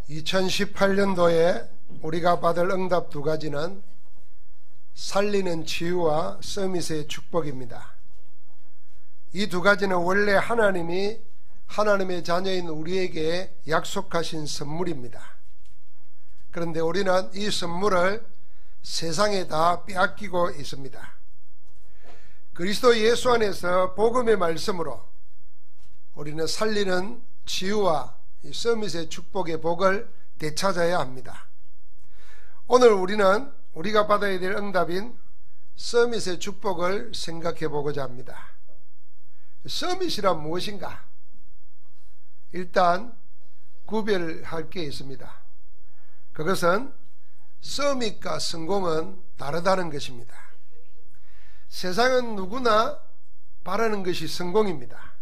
2018년도에 우리가 받을 응답 두 가지는 살리는 치유와 서밋의 축복입니다. 이 두 가지는 원래 하나님이 하나님의 자녀인 우리에게 약속하신 선물입니다. 그런데 우리는 이 선물을 세상에 다 빼앗기고 있습니다. 그리스도 예수 안에서 복음의 말씀으로 우리는 살리는 치유와 이 서밋의 축복의 복을 되찾아야 합니다. 오늘 우리는 우리가 받아야 될 응답인 서밋의 축복을 생각해 보고자 합니다. 서밋이란 무엇인가? 일단 구별할 게 있습니다. 그것은 서밋과 성공은 다르다는 것입니다. 세상은 누구나 바라는 것이 성공입니다.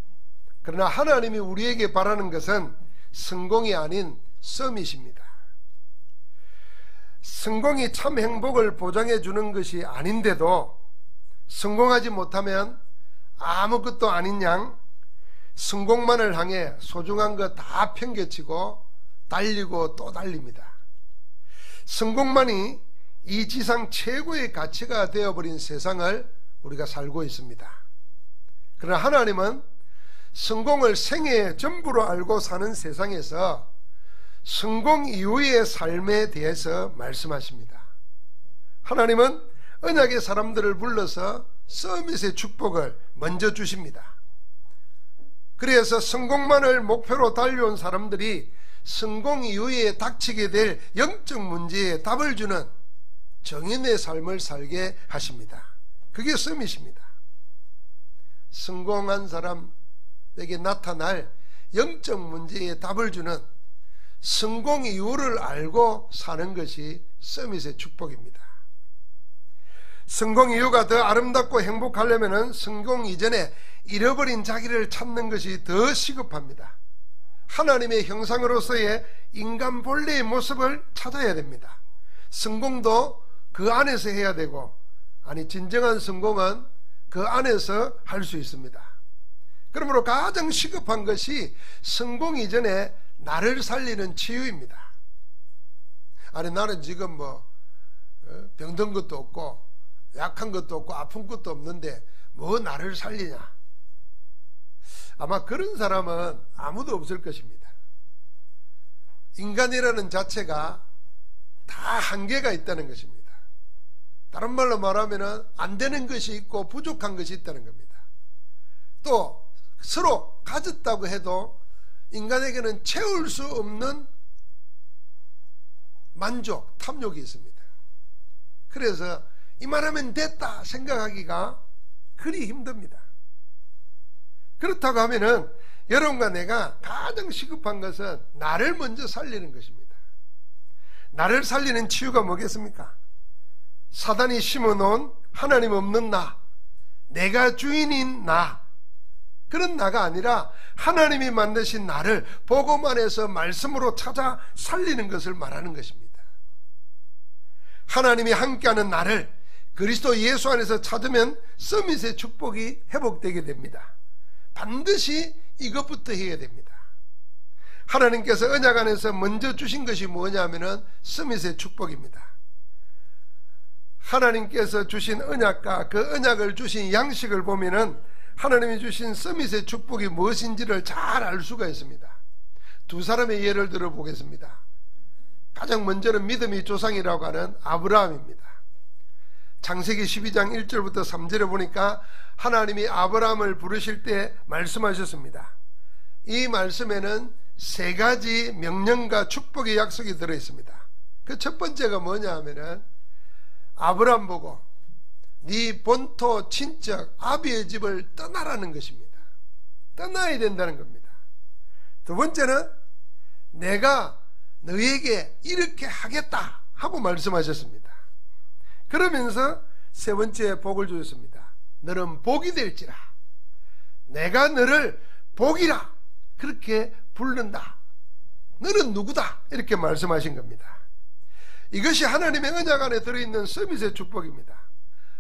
그러나 하나님이 우리에게 바라는 것은 성공이 아닌 서밋입니다. 성공이 참 행복을 보장해 주는 것이 아닌데도 성공하지 못하면 아무것도 아닌 양 성공만을 향해 소중한 것 다 팽개치고 달리고 또 달립니다. 성공만이 이 지상 최고의 가치가 되어버린 세상을 우리가 살고 있습니다. 그러나 하나님은 성공을 생애의 전부로 알고 사는 세상에서 성공 이후의 삶에 대해서 말씀하십니다. 하나님은 언약의 사람들을 불러서 서밋의 축복을 먼저 주십니다. 그래서 성공만을 목표로 달려온 사람들이 성공 이후에 닥치게 될 영적 문제에 답을 주는 정인의 삶을 살게 하십니다. 그게 서밋입니다. 성공한 사람에게 나타날 영적 문제에 답을 주는 성공 이유를 알고 사는 것이 서밋의 축복입니다. 성공 이유가 더 아름답고 행복하려면 성공 이전에 잃어버린 자기를 찾는 것이 더 시급합니다. 하나님의 형상으로서의 인간 본래의 모습을 찾아야 됩니다. 성공도 그 안에서 해야 되고, 아니 진정한 성공은 그 안에서 할 수 있습니다. 그러므로 가장 시급한 것이 성공 이전에 나를 살리는 치유입니다. 아니 나는 지금 병든 것도 없고 약한 것도 없고 아픈 것도 없는데 뭐 나를 살리냐? 아마 그런 사람은 아무도 없을 것입니다. 인간이라는 자체가 다 한계가 있다는 것입니다. 다른 말로 말하면 안 되는 것이 있고 부족한 것이 있다는 겁니다. 또 서로 가졌다고 해도 인간에게는 채울 수 없는 만족, 탐욕이 있습니다. 그래서 이만하면 됐다 생각하기가 그리 힘듭니다. 그렇다고 하면은 여러분과 내가 가장 시급한 것은 나를 먼저 살리는 것입니다. 나를 살리는 치유가 뭐겠습니까? 사단이 심어놓은 하나님 없는 나, 내가 주인인 나, 그런 나가 아니라 하나님이 만드신 나를 복음 안에서 말씀으로 찾아 살리는 것을 말하는 것입니다. 하나님이 함께하는 나를 그리스도 예수 안에서 찾으면 서밋의 축복이 회복되게 됩니다. 반드시 이것부터 해야 됩니다. 하나님께서 언약 안에서 먼저 주신 것이 뭐냐면은 서밋의 축복입니다. 하나님께서 주신 언약과 그 언약을 주신 양식을 보면은 하나님이 주신 서밋의 축복이 무엇인지를 잘 알 수가 있습니다. 두 사람의 예를 들어보겠습니다. 가장 먼저는 믿음의 조상이라고 하는 아브라함입니다. 창세기 12장 1절부터 3절에 보니까 하나님이 아브라함을 부르실 때 말씀하셨습니다. 이 말씀에는 세 가지 명령과 축복의 약속이 들어있습니다. 그 첫 번째가 뭐냐 하면은 아브라함 보고 네 본토 친척 아비의 집을 떠나라는 것입니다. 떠나야 된다는 겁니다. 두 번째는 내가 너에게 이렇게 하겠다 하고 말씀하셨습니다. 그러면서 세 번째 복을 주셨습니다. 너는 복이 될지라, 내가 너를 복이라 그렇게 부른다, 너는 누구다 이렇게 말씀하신 겁니다. 이것이 하나님의 언약 안에 들어있는 서밋의 축복입니다.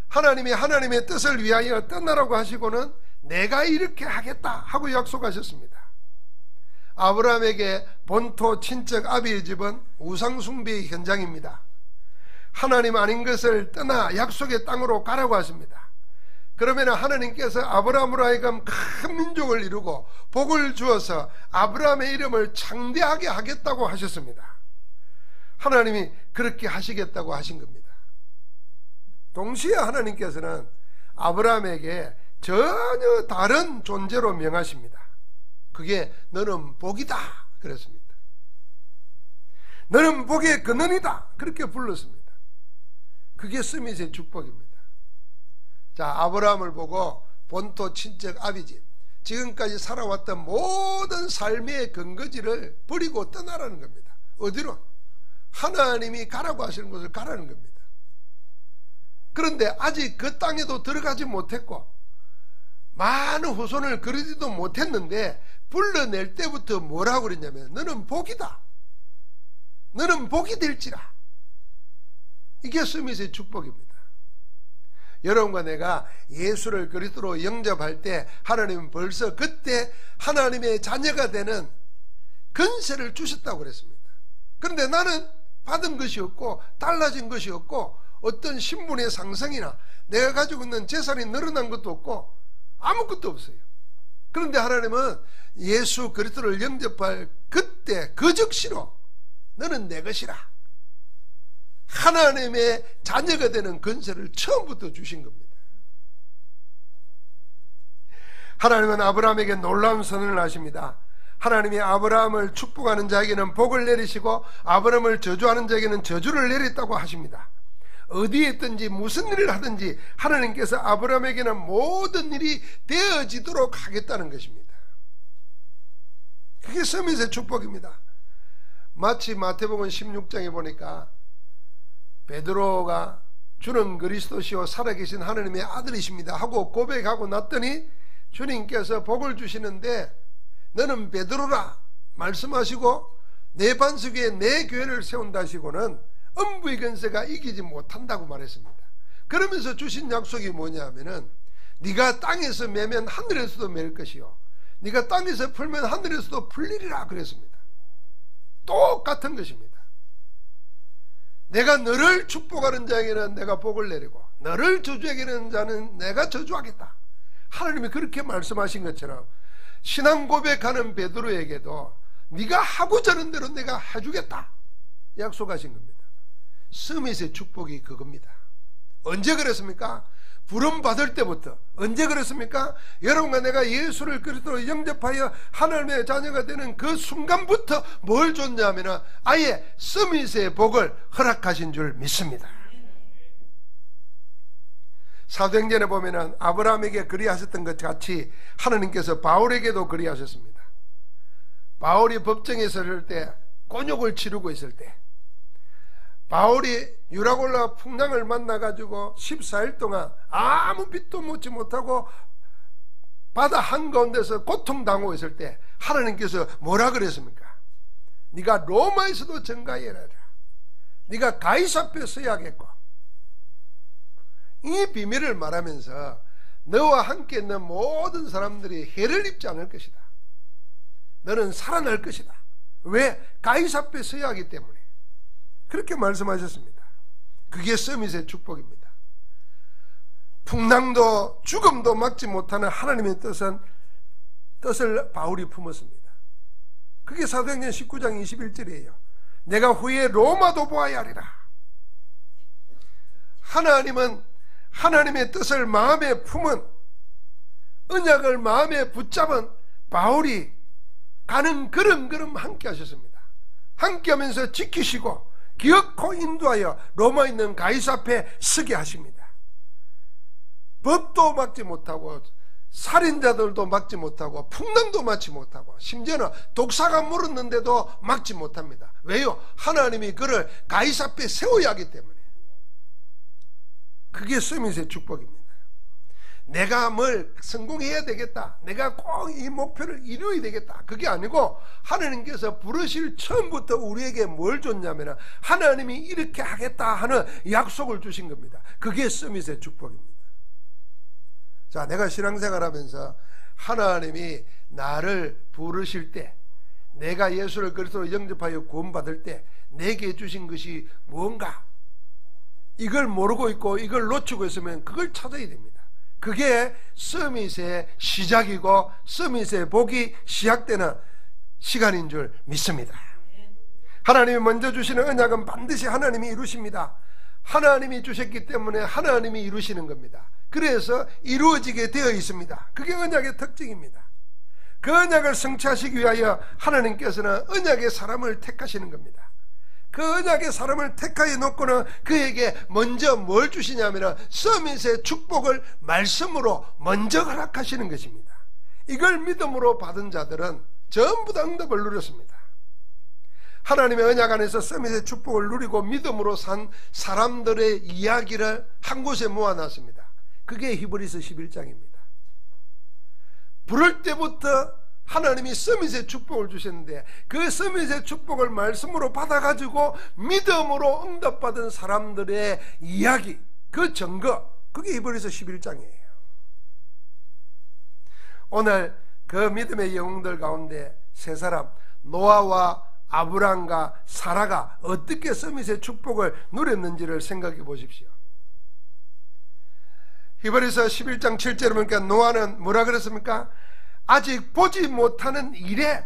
하나님이 하나님의 뜻을 위하여 떠나라고 하시고는 내가 이렇게 하겠다 하고 약속하셨습니다. 아브라함에게 본토 친척 아비의 집은 우상숭배의 현장입니다. 하나님 아닌 것을 떠나 약속의 땅으로 가라고 하십니다. 그러면 하나님께서 아브라함으로 하여금 큰 민족을 이루고 복을 주어서 아브라함의 이름을 창대하게 하겠다고 하셨습니다. 하나님이 그렇게 하시겠다고 하신 겁니다. 동시에 하나님께서는 아브라함에게 전혀 다른 존재로 명하십니다. 그게 너는 복이다 그랬습니다. 너는 복의 근원이다 그렇게 불렀습니다. 그게 스밋의 축복입니다. 자, 아브라함을 보고 본토 친척 아비집, 지금까지 살아왔던 모든 삶의 근거지를 버리고 떠나라는 겁니다. 어디로? 하나님이 가라고 하시는 곳을 가라는 겁니다. 그런데 아직 그 땅에도 들어가지 못했고 많은 후손을 그리지도 못했는데 불러낼 때부터 뭐라고 그랬냐면 너는 복이다, 너는 복이 될지라. 이게 스밋의 축복입니다. 여러분과 내가 예수를 그리스도로 영접할 때 하나님은 벌써 그때 하나님의 자녀가 되는 권세를 주셨다고 그랬습니다. 그런데 나는 받은 것이 없고 달라진 것이 없고 어떤 신분의 상승이나 내가 가지고 있는 재산이 늘어난 것도 없고 아무것도 없어요. 그런데 하나님은 예수 그리스도를 영접할 그때 그 즉시로 너는 내 것이라 하나님의 자녀가 되는 권세를 처음부터 주신 겁니다. 하나님은 아브라함에게 놀라운 선언을 하십니다. 하나님이 아브라함을 축복하는 자에게는 복을 내리시고 아브라함을 저주하는 자에게는 저주를 내렸다고 하십니다. 어디에 있든지 무슨 일을 하든지 하나님께서 아브라함에게는 모든 일이 되어지도록 하겠다는 것입니다. 그게 스밋의 축복입니다. 마치 마태복음 16장에 보니까 베드로가 주는 그리스도시요 살아계신 하나님의 아들이십니다 하고 고백하고 났더니 주님께서 복을 주시는데 너는 베드로라 말씀하시고 내 반석 위에 내 교회를 세운다 하시고는 음부의 권세가 이기지 못한다고 말했습니다. 그러면서 주신 약속이 뭐냐면은 네가 땅에서 매면 하늘에서도 맬 것이요 네가 땅에서 풀면 하늘에서도 풀리리라 그랬습니다. 똑같은 것입니다. 내가 너를 축복하는 자에게는 내가 복을 내리고 너를 저주하는 자는 내가 저주하겠다. 하나님이 그렇게 말씀하신 것처럼 신앙 고백하는 베드로에게도 네가 하고자 하는 대로 내가 해주겠다 약속하신 겁니다. 스밋의 축복이 그겁니다. 언제 그랬습니까? 부름 받을 때부터. 언제 그랬습니까? 여러분과 내가 예수를 그리스도로 영접하여 하나님의 자녀가 되는 그 순간부터 뭘 줬냐면 아예 스밋의 복을 허락하신 줄 믿습니다. 사도행전에 보면은 아브라함에게 그리하셨던 것 같이 하나님께서 바울에게도 그리하셨습니다. 바울이 법정에 서를 때 곤욕을 치르고 있을 때 바울이 유라골라 풍랑을 만나가지고 14일 동안 아무 빛도 먹지 못하고 바다 한가운데서 고통당하고 있을 때 하나님께서 뭐라 그랬습니까? 네가 로마에서도 전가해라. 네가 가이사 앞에 서야겠고. 이 비밀을 말하면서 너와 함께 있는 모든 사람들이 해를 입지 않을 것이다. 너는 살아날 것이다. 왜? 가이사 앞에 서야 하기 때문에. 그렇게 말씀하셨습니다. 그게 스밋의 축복입니다. 풍랑도 죽음도 막지 못하는 하나님의 뜻을 바울이 품었습니다. 그게 사도행전 19장 21절이에요. 내가 후에 로마도 보아야 하리라. 하나님은 하나님의 뜻을 마음에 품은, 언약을 마음에 붙잡은 바울이 가는 걸음걸음 함께 하셨습니다. 함께 하면서 지키시고 기어코 인도하여 로마에 있는 가이사 앞에 서게 하십니다. 법도 막지 못하고 살인자들도 막지 못하고 풍랑도 막지 못하고 심지어는 독사가 물었는데도 막지 못합니다. 왜요? 하나님이 그를 가이사 앞에 세워야 하기 때문에. 그게 스밋의 축복입니다. 내가 뭘 성공해야 되겠다, 내가 꼭 이 목표를 이루어야 되겠다, 그게 아니고 하나님께서 부르실 처음부터 우리에게 뭘 줬냐면 하나님이 이렇게 하겠다 하는 약속을 주신 겁니다. 그게 스밋의 축복입니다. 자, 내가 신앙생활하면서 하나님이 나를 부르실 때, 내가 예수를 그리스도로 영접하여 구원받을 때 내게 주신 것이 무언가, 이걸 모르고 있고 이걸 놓치고 있으면 그걸 찾아야 됩니다. 그게 서밋의 시작이고 서밋의 복이 시작되는 시간인 줄 믿습니다. 하나님이 먼저 주시는 언약은 반드시 하나님이 이루십니다. 하나님이 주셨기 때문에 하나님이 이루시는 겁니다. 그래서 이루어지게 되어 있습니다. 그게 언약의 특징입니다. 그 언약을 성취하시기 위하여 하나님께서는 언약의 사람을 택하시는 겁니다. 그 언약의 사람을 택하여 놓고는 그에게 먼저 뭘 주시냐면 서밋의 축복을 말씀으로 먼저 허락하시는 것입니다. 이걸 믿음으로 받은 자들은 전부 다 응답을 누렸습니다. 하나님의 언약 안에서 서밋의 축복을 누리고 믿음으로 산 사람들의 이야기를 한 곳에 모아놨습니다. 그게 히브리서 11장입니다. 부를 때부터 하나님이 서밋의 축복을 주셨는데 그 서밋의 축복을 말씀으로 받아가지고 믿음으로 응답받은 사람들의 이야기, 그 증거, 그게 히브리서 11장이에요. 오늘 그 믿음의 영웅들 가운데 세 사람, 노아와 아브람과 사라가 어떻게 서밋의 축복을 누렸는지를 생각해 보십시오. 히브리서 11장 7절에 보니까 노아는 뭐라 그랬습니까? 아직 보지 못하는 일에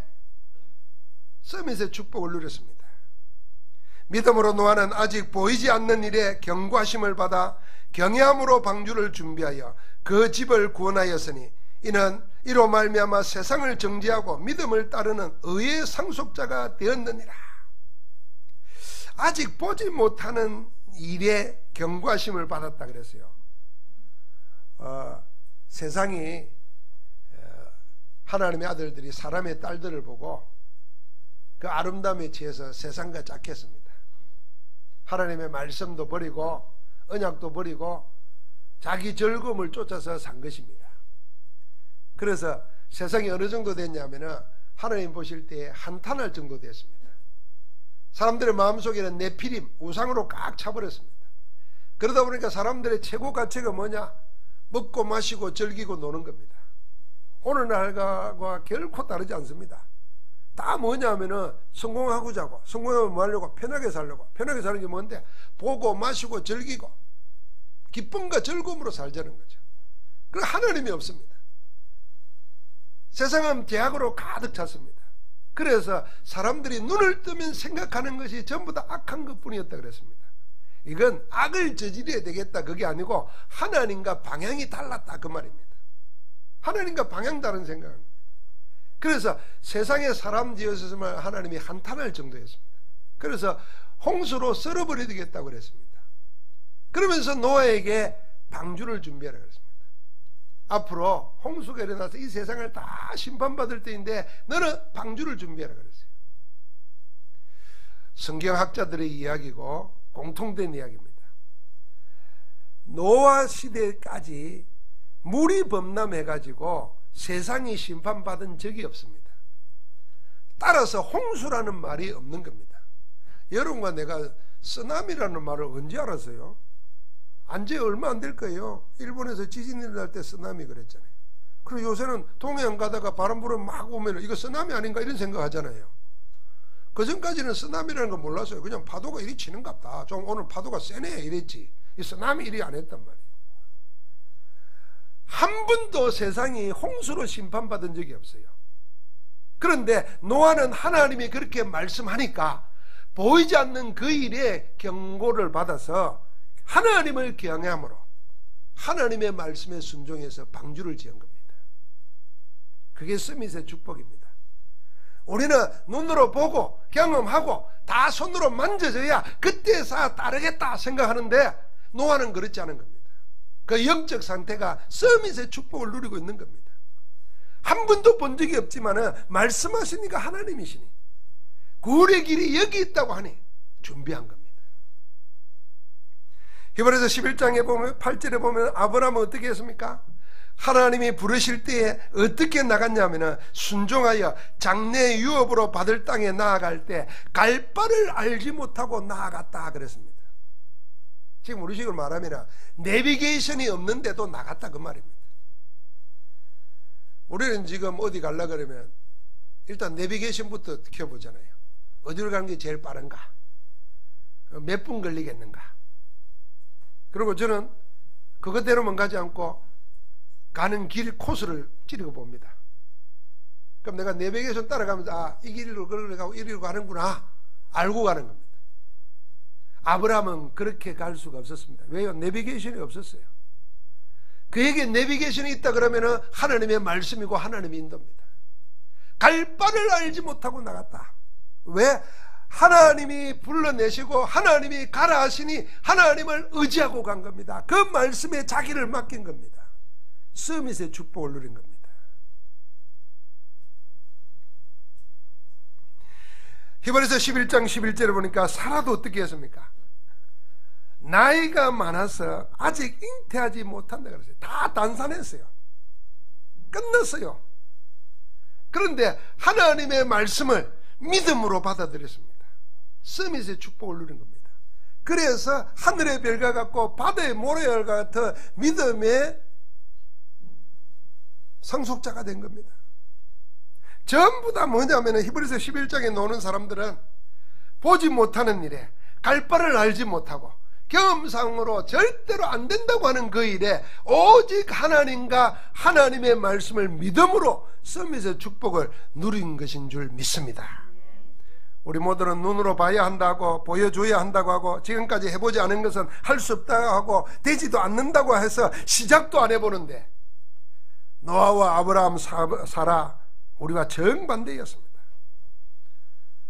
서밋의 축복을 누렸습니다. 믿음으로 노아는 아직 보이지 않는 일에 경고하심을 받아 경외함으로 방주를 준비하여 그 집을 구원하였으니 이로 말미암아 세상을 정죄하고 믿음을 따르는 의의 상속자가 되었느니라. 아직 보지 못하는 일에 경고하심을 받았다 그랬어요. 세상이 하나님의 아들들이 사람의 딸들을 보고 그 아름다움에 취해서 세상과 짝했습니다. 하나님의 말씀도 버리고 언약도 버리고 자기 즐거움을 쫓아서 산 것입니다. 그래서 세상이 어느 정도 됐냐면 하나님 보실 때 한탄할 정도 됐습니다. 사람들의 마음속에는 네피림, 우상으로 꽉 차버렸습니다. 그러다 보니까 사람들의 최고 가치가 뭐냐? 먹고 마시고 즐기고 노는 겁니다. 오늘날과 결코 다르지 않습니다. 다 뭐냐면은 성공하고자 하고, 성공하면 뭐 하려고? 편하게 살려고. 편하게 사는 게 뭔데? 보고 마시고 즐기고 기쁨과 즐거움으로 살자는 거죠. 그럼 하나님이 없습니다. 세상은 죄악으로 가득 찼습니다. 그래서 사람들이 눈을 뜨면 생각하는 것이 전부 다 악한 것뿐이었다 그랬습니다. 이건 악을 저질러야 되겠다 그게 아니고 하나님과 방향이 달랐다 그 말입니다. 하나님과 방향 다른 생각입니다. 그래서 세상에 사람 지었으면 하나님이 한탄할 정도였습니다. 그래서 홍수로 썰어버려야 되겠다고 그랬습니다. 그러면서 노아에게 방주를 준비하라 그랬습니다. 앞으로 홍수가 일어나서 이 세상을 다 심판받을 때인데 너는 방주를 준비하라 그랬어요. 성경학자들의 이야기고 공통된 이야기입니다. 노아 시대까지 물이 범람해가지고 세상이 심판받은 적이 없습니다. 따라서 홍수라는 말이 없는 겁니다. 여러분과 내가 쓰나미라는 말을 언제 알았어요? 안지 얼마 안 될 거예요. 일본에서 지진 일어날 때 쓰나미 그랬잖아요. 그리고 요새는 동해안 가다가 바람 불으면 막 오면 이거 쓰나미 아닌가 이런 생각 하잖아요. 그 전까지는 쓰나미라는 거 몰랐어요. 그냥 파도가 이리 치는갑다. 좀 오늘 파도가 세네 이랬지. 이 쓰나미 이리 안 했단 말이에요. 한 번도 세상이 홍수로 심판받은 적이 없어요. 그런데 노아는 하나님이 그렇게 말씀하니까 보이지 않는 그 일에 경고를 받아서 하나님을 경외함으로 하나님의 말씀에 순종해서 방주를 지은 겁니다. 그게 서밋의 축복입니다. 우리는 눈으로 보고 경험하고 다 손으로 만져져야 그때서 따르겠다 생각하는데 노아는 그렇지 않은 겁니다. 그 영적 상태가 서밋의 축복을 누리고 있는 겁니다. 한 번도 본 적이 없지만 말씀하시니까 하나님이시니 구원의 길이 여기 있다고 하니 준비한 겁니다. 히브리서 11장에 보면 8절에 보면 아브라함은 어떻게 했습니까? 하나님이 부르실 때에 어떻게 나갔냐면 순종하여 장래 유업으로 받을 땅에 나아갈 때 갈 바를 알지 못하고 나아갔다 그랬습니다. 지금 우리식으로 말하면 내비게이션이 없는데도 나갔다 그 말입니다. 우리는 지금 어디 가려고 그러면 일단 내비게이션부터 켜보잖아요. 어디로 가는 게 제일 빠른가? 몇 분 걸리겠는가? 그리고 저는 그것대로만 가지 않고 가는 길 코스를 찌르고 봅니다. 그럼 내가 내비게이션 따라가면서 아, 이 길로 걸어가고 이리로 가는구나 알고 가는 겁니다. 아브라함은 그렇게 갈 수가 없었습니다. 왜요? 내비게이션이 없었어요. 그에게 내비게이션이 있다 그러면 하나님의 말씀이고 하나님의 인도입니다. 갈 바를 알지 못하고 나갔다. 왜? 하나님이 불러내시고 하나님이 가라 하시니 하나님을 의지하고 간 겁니다. 그 말씀에 자기를 맡긴 겁니다. 서밋의 축복을 누린 겁니다. 히브리서 11장 11절을 보니까 사라도 어떻게 했습니까? 나이가 많아서 아직 잉태하지 못한다 그랬어요. 다 단산했어요. 끝났어요. 그런데 하나님의 말씀을 믿음으로 받아들였습니다. 서밋의 축복을 누린 겁니다. 그래서 하늘의 별과 같고 바다의 모래알과 같은 믿음의 상속자가 된 겁니다. 전부 다 뭐냐면 히브리서 11장에 나오는 사람들은 보지 못하는 일에 갈 바를 알지 못하고 경험상으로 절대로 안 된다고 하는 그 일에 오직 하나님과 하나님의 말씀을 믿음으로 서밋의 축복을 누린 것인 줄 믿습니다. 우리 모두는 눈으로 봐야 한다고 보여줘야 한다고 하고 지금까지 해보지 않은 것은 할 수 없다고 하고 되지도 않는다고 해서 시작도 안 해보는데 노아와 아브라함, 사라 우리와 정반대였습니다.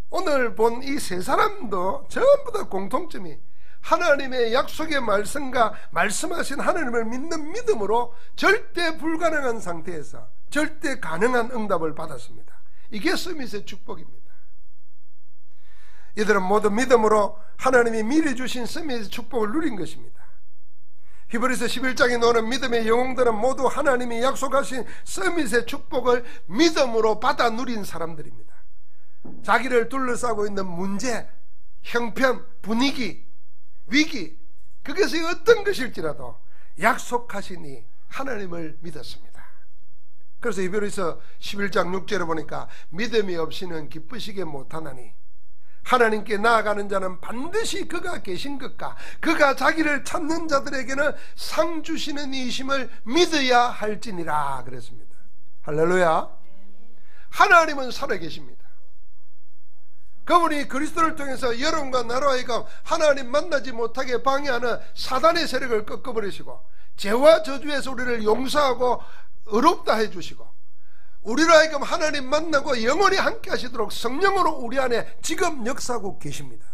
오늘 본 이 세 사람도 전부 다 공통점이 하나님의 약속의 말씀과 말씀하신 하나님을 믿는 믿음으로 절대 불가능한 상태에서 절대 가능한 응답을 받았습니다. 이게 서밋의 축복입니다. 이들은 모두 믿음으로 하나님이 미리 주신 서밋의 축복을 누린 것입니다. 히브리서 11장에 나오는 믿음의 영웅들은 모두 하나님이 약속하신 서밋의 축복을 믿음으로 받아 누린 사람들입니다. 자기를 둘러싸고 있는 문제, 형편, 분위기, 위기, 그것이 어떤 것일지라도 약속하시니 하나님을 믿었습니다. 그래서 히브리서 11장 6절에 보니까 믿음이 없이는 기쁘시게 못하나니 하나님께 나아가는 자는 반드시 그가 계신 것과 그가 자기를 찾는 자들에게는 상 주시는 이심을 믿어야 할지니라 그랬습니다. 할렐루야. 하나님은 살아계십니다. 그분이 그리스도를 통해서 여러분과 나로 하여금 하나님 만나지 못하게 방해하는 사단의 세력을 꺾어버리시고 죄와 저주에서 우리를 용서하고 의롭다 해주시고 우리로 하여금 하나님 만나고 영원히 함께 하시도록 성령으로 우리 안에 지금 역사하고 계십니다.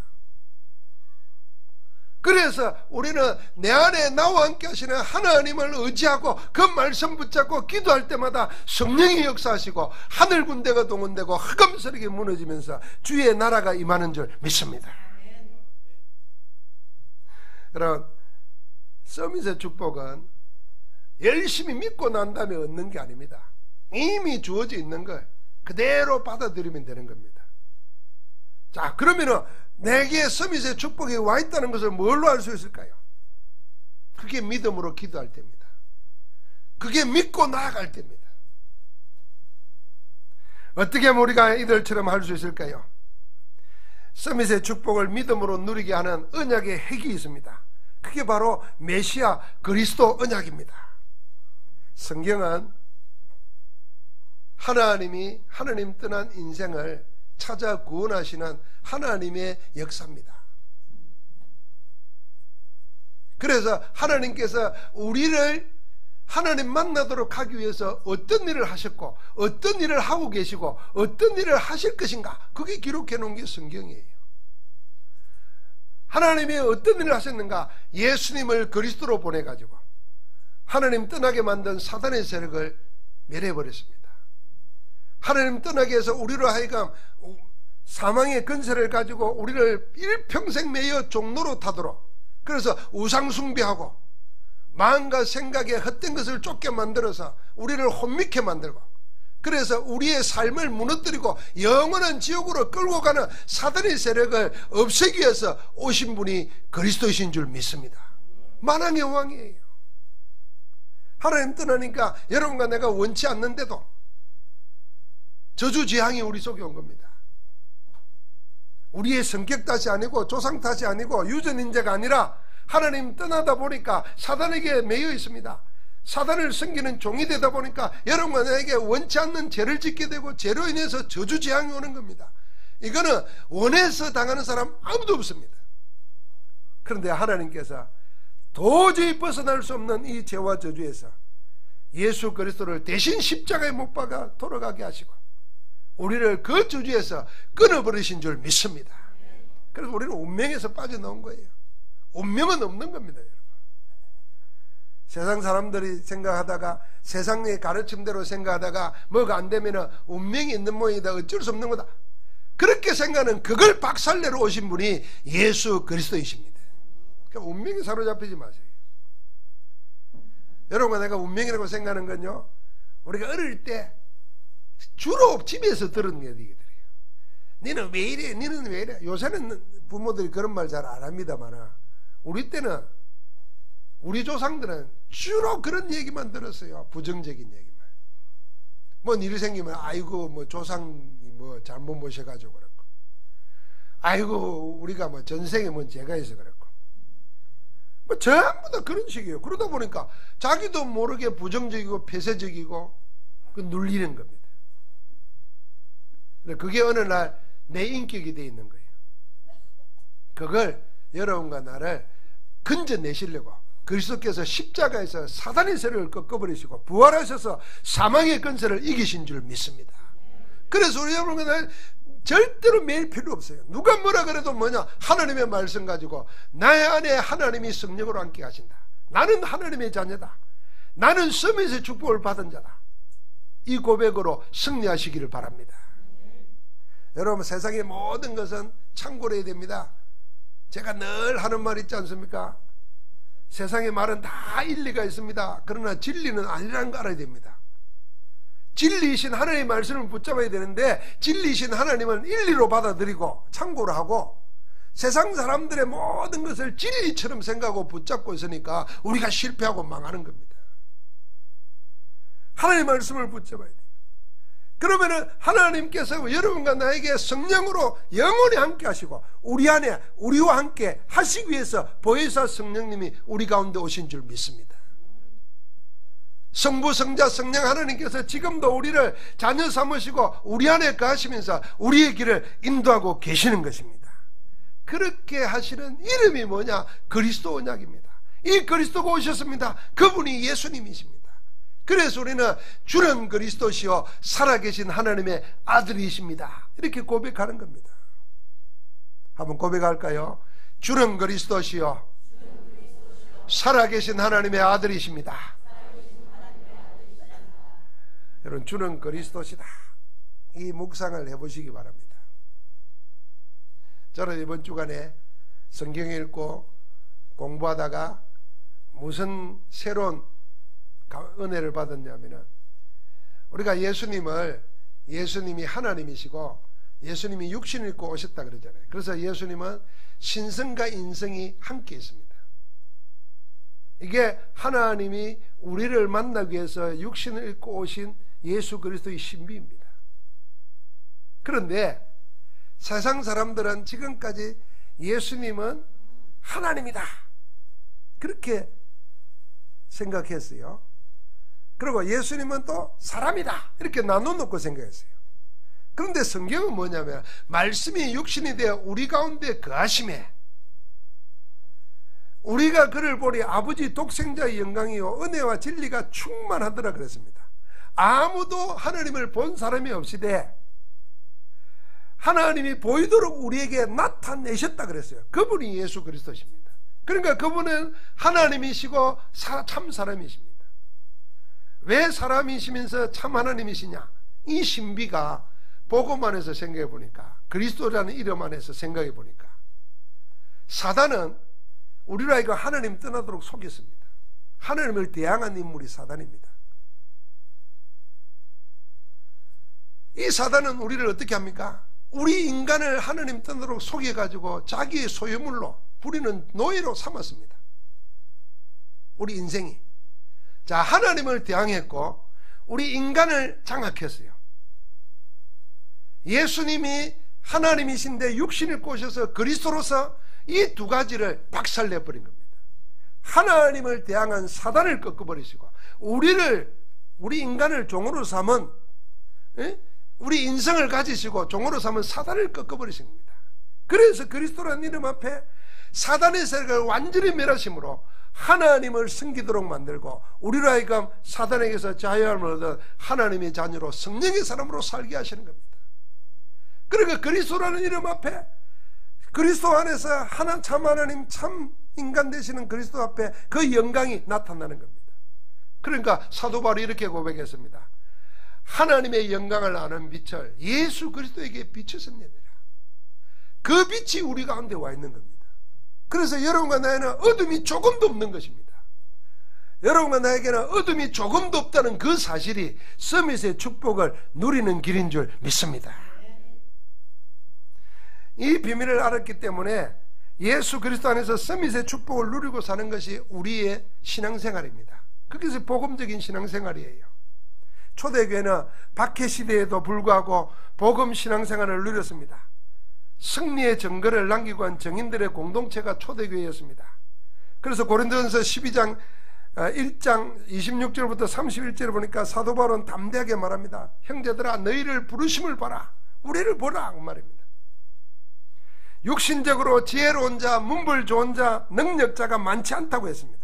그래서 우리는 내 안에 나와 함께 하시는 하나님을 의지하고 그 말씀 붙잡고 기도할 때마다 성령이 역사하시고 하늘 군대가 동원되고 흑암세력이 무너지면서 주의 나라가 임하는 줄 믿습니다. 여러분, 서밋의 축복은 열심히 믿고 난 다음에 얻는 게 아닙니다. 이미 주어져 있는 걸 그대로 받아들이면 되는 겁니다. 자, 그러면은 내게 서밋의 축복이 와 있다는 것을 뭘로 알 수 있을까요? 그게 믿음으로 기도할 때입니다. 그게 믿고 나아갈 때입니다. 어떻게 하면 우리가 이들처럼 할 수 있을까요? 서밋의 축복을 믿음으로 누리게 하는 언약의 핵이 있습니다. 그게 바로 메시아 그리스도 언약입니다. 성경은 하나님이 하나님 떠난 인생을 찾아 구원하시는 하나님의 역사입니다. 그래서 하나님께서 우리를 하나님 만나도록 하기 위해서 어떤 일을 하셨고 어떤 일을 하고 계시고 어떤 일을 하실 것인가, 그게 기록해 놓은 게 성경이에요. 하나님이 어떤 일을 하셨는가? 예수님을 그리스도로 보내가지고 하나님 떠나게 만든 사단의 세력을 멸해버렸습니다. 하나님 떠나게 해서 우리로 하여금 사망의 근세를 가지고 우리를 일평생 매여 종로로 타도록, 그래서 우상숭배하고 마음과 생각에 헛된 것을 쫓게 만들어서 우리를 혼미케 만들고, 그래서 우리의 삶을 무너뜨리고 영원한 지옥으로 끌고 가는 사단의 세력을 없애기 위해서 오신 분이 그리스도이신 줄 믿습니다. 만왕의 왕이에요. 하나님 떠나니까 여러분과 내가 원치 않는데도, 하나님 떠나게 해서 우리를 하여금 우상숭배하고 마음과 생각에 헛된 것을 쫓게 만들어서 우리를 혼미케 만들고, 그래서 우리의 삶을 무너뜨리고 영원한 지옥으로 끌고 가는 사단의 세력을 없애기 위해서 오신 분이 그리스도이신 줄 믿습니다. 만왕의 왕이에요. 하나님 떠나니까 여러분과 내가 원치 않는데도 저주지향이 우리 속에 온 겁니다. 우리의 성격 탓이 아니고 조상 탓이 아니고 유전인자가 아니라 하나님 떠나다 보니까 사단에게 매여 있습니다. 사단을 섬기는 종이 되다 보니까 여러분과 나에게 원치 않는 죄를 짓게 되고 죄로 인해서 저주지향이 오는 겁니다. 이거는 원해서 당하는 사람 아무도 없습니다. 그런데 하나님께서 도저히 벗어날 수 없는 이 죄와 저주에서 예수 그리스도를 대신 십자가에 못 박아 돌아가게 하시고 우리를 그 저주에서 끊어버리신 줄 믿습니다. 그래서 우리는 운명에서 빠져나온 거예요. 운명은 없는 겁니다, 여러분. 세상 사람들이 생각하다가 세상의 가르침대로 생각하다가 뭐가 안 되면 운명이 있는 모양이다, 어쩔 수 없는 거다, 그렇게 생각하는 그걸 박살내러 오신 분이 예수 그리스도이십니다. 그러니까 운명에 사로잡히지 마세요. 여러분과 내가 운명이라고 생각하는 건요, 우리가 어릴 때 주로 집에서 들은 얘기들이에요. 너는 왜 이래? 너는 왜 이래? 요새는 부모들이 그런 말 잘 안 합니다만 우리 때는, 우리 조상들은 주로 그런 얘기만 들었어요. 부정적인 얘기만. 뭔 일이 생기면 아이고 뭐 조상이 뭐 잘못 모셔가지고 그렇고, 아이고 우리가 뭐 전생에 뭔 죄가 있어 그렇고, 뭐 전부 다 그런 식이에요. 그러다 보니까 자기도 모르게 부정적이고 폐쇄적이고 눌리는 겁니다. 그게 어느 날 내 인격이 되어 있는 거예요. 그걸 여러분과 나를 건져내시려고 그리스도께서 십자가에서 사단의 세력을 꺾어버리시고 부활하셔서 사망의 권세를 이기신 줄 믿습니다. 그래서 우리 여러분과 나는 절대로 매일 필요 없어요. 누가 뭐라 그래도 뭐냐, 하나님의 말씀 가지고 나의 안에 하나님이 성령으로 함께 하신다, 나는 하나님의 자녀다, 나는 서밋의 축복을 받은 자다, 이 고백으로 승리하시기를 바랍니다. 여러분, 세상의 모든 것은 참고로 해야 됩니다. 제가 늘 하는 말 있지 않습니까? 세상의 말은 다 일리가 있습니다. 그러나 진리는 아니라는 거 알아야 됩니다. 진리이신 하나님의 말씀을 붙잡아야 되는데, 진리이신 하나님은 일리로 받아들이고 참고로 하고, 세상 사람들의 모든 것을 진리처럼 생각하고 붙잡고 있으니까 우리가 실패하고 망하는 겁니다. 하나님의 말씀을 붙잡아야 돼요. 그러면은 하나님께서 여러분과 나에게 성령으로 영원히 함께 하시고 우리 안에 우리와 함께 하시기 위해서 보혜사 성령님이 우리 가운데 오신 줄 믿습니다. 성부, 성자, 성령 하나님께서 지금도 우리를 자녀 삼으시고 우리 안에 거하시면서 우리의 길을 인도하고 계시는 것입니다. 그렇게 하시는 이름이 뭐냐? 그리스도 언약입니다. 이 그리스도가 오셨습니다. 그분이 예수님이십니다. 그래서 우리는 주는 그리스도시요 살아계신 하나님의 아들이십니다, 이렇게 고백하는 겁니다. 한번 고백할까요? 주는 그리스도시요 살아계신 하나님의 아들이십니다. 여러분, 주는 그리스도시다, 이 묵상을 해보시기 바랍니다. 저는 이번 주간에 성경 읽고 공부하다가 무슨 새로운 은혜를 받았냐면은, 우리가 예수님이 하나님이시고 예수님이 육신을 입고 오셨다 그러잖아요. 그래서 예수님은 신성과 인성이 함께 있습니다. 이게 하나님이 우리를 만나기 위해서 육신을 입고 오신 예수 그리스도의 신비입니다. 그런데 세상 사람들은 지금까지 예수님은 하나님이다 그렇게 생각했어요. 그리고 예수님은 또 사람이다 이렇게 나눠놓고 생각했어요. 그런데 성경은 뭐냐면, 말씀이 육신이 되어 우리 가운데 거하심에 우리가 그를 보니 아버지 독생자의 영광이요 은혜와 진리가 충만하더라 그랬습니다. 아무도 하나님을 본 사람이 없이되 하나님이 보이도록 우리에게 나타내셨다 그랬어요. 그분이 예수 그리스도십니다. 그러니까 그분은 하나님이시고 참 사람이십니다. 왜 사람이시면서 참 하나님이시냐? 이 신비가 복음 안에서 생각해 보니까, 그리스도라는 이름 안에서 생각해 보니까, 사단은 우리를 하여금 하나님 떠나도록 속였습니다. 하나님을 대항한 인물이 사단입니다. 이 사단은 우리를 어떻게 합니까? 우리 인간을 하나님 떠나도록 속여가지고 자기의 소유물로, 부리는 노예로 삼았습니다. 우리 인생이. 자, 하나님을 대항했고 우리 인간을 장악했어요. 예수님이 하나님이신데 육신을 꼬셔서 그리스도로서 이 두 가지를 박살내버린 겁니다. 하나님을 대항한 사단을 꺾어버리시고 우리 인간을 종으로 삼은, 우리 인성을 가지시고 종으로 삼은 사단을 꺾어버리신 겁니다. 그래서 그리스도라는 이름 앞에 사단의 세력을 완전히 멸하심으로 하나님을 섬기도록 만들고 우리로 하여금 사단에게서 자유함을 얻어 하나님의 자녀로 성령의 사람으로 살게 하시는 겁니다. 그러니까 그리스도라는 이름 앞에, 그리스도 안에서 참 하나님, 참 인간 되시는 그리스도 앞에 그 영광이 나타나는 겁니다. 그러니까 사도 바울이 이렇게 고백했습니다. 하나님의 영광을 아는 빛을 예수 그리스도에게 비추셨느니라. 그 빛이 우리 가운데 와 있는 겁니다. 그래서 여러분과 나에게는 어둠이 조금도 없는 것입니다. 여러분과 나에게는 어둠이 조금도 없다는 그 사실이 서밋의 축복을 누리는 길인 줄 믿습니다. 이 비밀을 알았기 때문에 예수 그리스도 안에서 서밋의 축복을 누리고 사는 것이 우리의 신앙생활입니다. 그것이 복음적인 신앙생활이에요. 초대교회는 박해시대에도 불구하고 복음 신앙생활을 누렸습니다. 승리의 증거를 남기고 한 정인들의 공동체가 초대교회였습니다. 그래서 고린도전서 12장 1장 26절부터 31절을 보니까 사도 바울은 담대하게 말합니다. 형제들아, 너희를 부르심을 봐라, 우리를 보라, 그 말입니다. 육신적으로 지혜로운 자, 문벌 좋은 자, 능력자가 많지 않다고 했습니다.